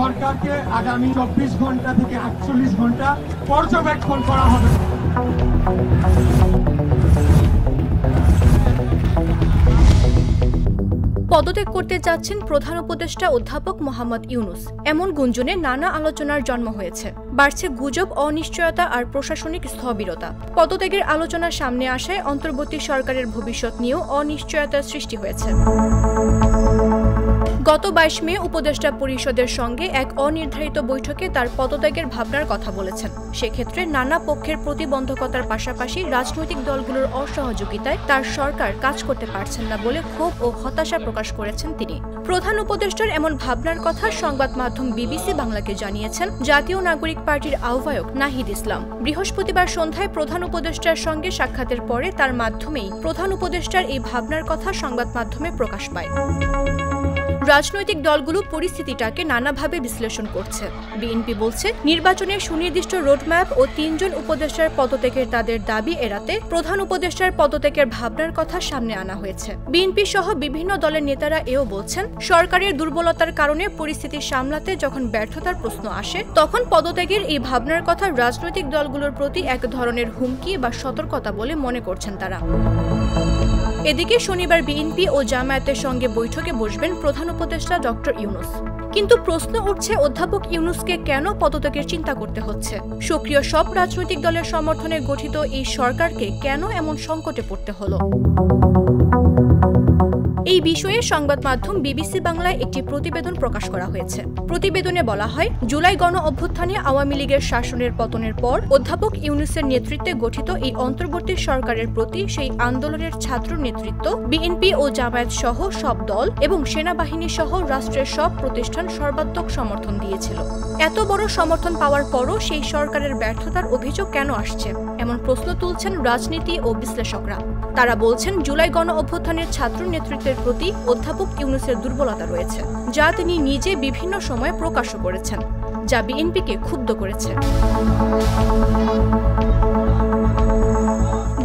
সরকারকে আগামী 24 ঘন্টা থেকে 48 ঘন্টা পর্যবেক্ষণ করা হবে। পদত্যাগ করতে যাচ্ছেন প্রধান উপদেষ্টা অধ্যাপক মোহাম্মদ ইউনূস, এমন গুঞ্জনে নানা আলোচনার জন্ম হয়েছে। বাড়ছে গুজব, অনিশ্চয়তা আর প্রশাসনিক স্থবিরতা। পদত্যাগের আলোচনা সামনে আসায় অন্তর্বর্তী সরকারের ভবিষ্যৎ নিয়েও অনিশ্চয়তার সৃষ্টি হয়েছে। গত 22 মে উপদেষ্টা পরিষদের সঙ্গে এক অনির্ধারিত বৈঠকে তার পদত্যাগের ভাবনার কথা বলেছেন। সেক্ষেত্রে নানা পক্ষের প্রতিবন্ধকতার পাশাপাশি রাজনৈতিক দলগুলোর অসহযোগিতায় তার সরকার কাজ করতে পারছেন না বলে ক্ষোভ ও হতাশা প্রকাশ করেছেন তিনি। প্রধান উপদেষ্টার এমন ভাবনার কথা সংবাদ মাধ্যম বিবিসি বাংলাকে জানিয়েছেন জাতীয় নাগরিক পার্টির আহ্বায়ক নাহিদ ইসলাম। বৃহস্পতিবার সন্ধ্যায় প্রধান উপদেষ্টার সঙ্গে সাক্ষাতের পরে তার মাধ্যমেই প্রধান উপদেষ্টার এই ভাবনার কথা সংবাদ মাধ্যমে প্রকাশ পায়। রাজনৈতিক দলগুলো পরিস্থিতিটাকে নানাভাবে বিশ্লেষণ করছে। বিএনপি বলছে, নির্বাচনের সুনির্দিষ্ট রোডম্যাপ ও 3 জন উপদেষ্টার পদত্যাগের তাদের দাবি এড়াতে প্রধান উপদেষ্টার পদত্যাগের ভাবনার কথা সামনে আনা হয়েছে। বিএনপি সহ বিভিন্ন দলের নেতারা এও বলছেন, সরকারের দুর্বলতার কারণে পরিস্থিতি সামলাতে যখন ব্যর্থতার প্রশ্ন আসে, তখন পদত্যাগের এই ভাবনার কথা রাজনৈতিক দলগুলোর প্রতি এক ধরনের হুমকি বা সতর্কতা বলে মনে করছেন তারা। এদিকে শনিবার বিএনপি ও জামায়াতের সঙ্গে বৈঠকে বসবেন প্রধান উপদেষ্টা ডক্টর ইউনূস। কিন্তু প্রশ্ন উঠছে, অধ্যাপক ইউনূসকে কেন পদত্যাগের চিন্তা করতে হচ্ছে? সক্রিয় সব রাজনৈতিক দলের সমর্থনে গঠিত এই সরকারকে কেন এমন সংকটে পড়তে হলো? এই বিষয়ে সংবাদ মাধ্যম বিবিসি বাংলায় একটি প্রতিবেদন প্রকাশ করা হয়েছে। প্রতিবেদনে বলা হয়, জুলাই গণ অভ্যুত্থানে আওয়ামী লীগের শাসনের পতনের পর অধ্যাপক ইউনূসের নেতৃত্বে গঠিত এই অন্তর্বর্তী সরকারের প্রতি সেই আন্দোলনের ছাত্র নেতৃত্ব, বিএনপি ও জামায়াত সহ সব দল এবং সেনাবাহিনী সহ রাষ্ট্রের সব প্রতিষ্ঠান সর্বাত্মক সমর্থন দিয়েছিল। এত বড় সমর্থন পাওয়ার পরও সেই সরকারের ব্যর্থতার অভিযোগ কেন আসছে, এমন প্রশ্ন তুলছেন রাজনীতি ও বিশ্লেষকরা। তারা বলছেন, জুলাই গণ অভ্যুত্থানের ছাত্র নেতৃত্বের প্রতি অধ্যাপক ইউনূসের দুর্বলতা রয়েছে, যা তিনি নিজে বিভিন্ন সময়ে প্রকাশও করেছেন, যা বিএনপিকে ক্ষুব্ধ করেছে।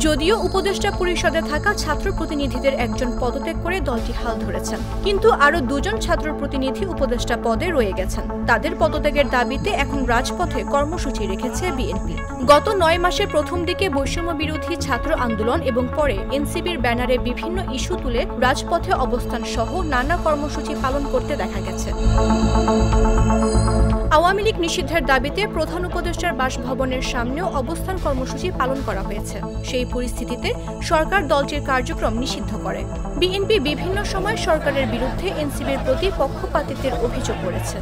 যদিও উপদেষ্টা পরিষদে থাকা ছাত্র প্রতিনিধিদের একজন পদত্যাগ করে দলটি হাল ধরেছেন, কিন্তু আরও 2 জন ছাত্র প্রতিনিধি উপদেষ্টা পদে রয়ে গেছেন। তাদের পদত্যাগের দাবিতে এখন রাজপথে কর্মসূচি রেখেছে বিএনপি। গত 9 মাসের প্রথম দিকে বৈষম্য বিরোধী ছাত্র আন্দোলন এবং পরে এনসিপির ব্যানারে বিভিন্ন ইস্যু তুলে রাজপথে অবস্থান সহ নানা কর্মসূচি পালন করতে দেখা গেছে। আওয়ামী লীগ নিষিদ্ধের দাবিতে প্রধান উপদেষ্টার বাসভবনের সামনেও অবস্থান কর্মসূচি পালন করা হয়েছে। সেই পরিস্থিতিতে সরকার দলটির কার্যক্রম নিষিদ্ধ করে। বিএনপি বিভিন্ন সময় সরকারের বিরুদ্ধে এনসিপির প্রতি পক্ষপাতিত্বের অভিযোগ করেছে।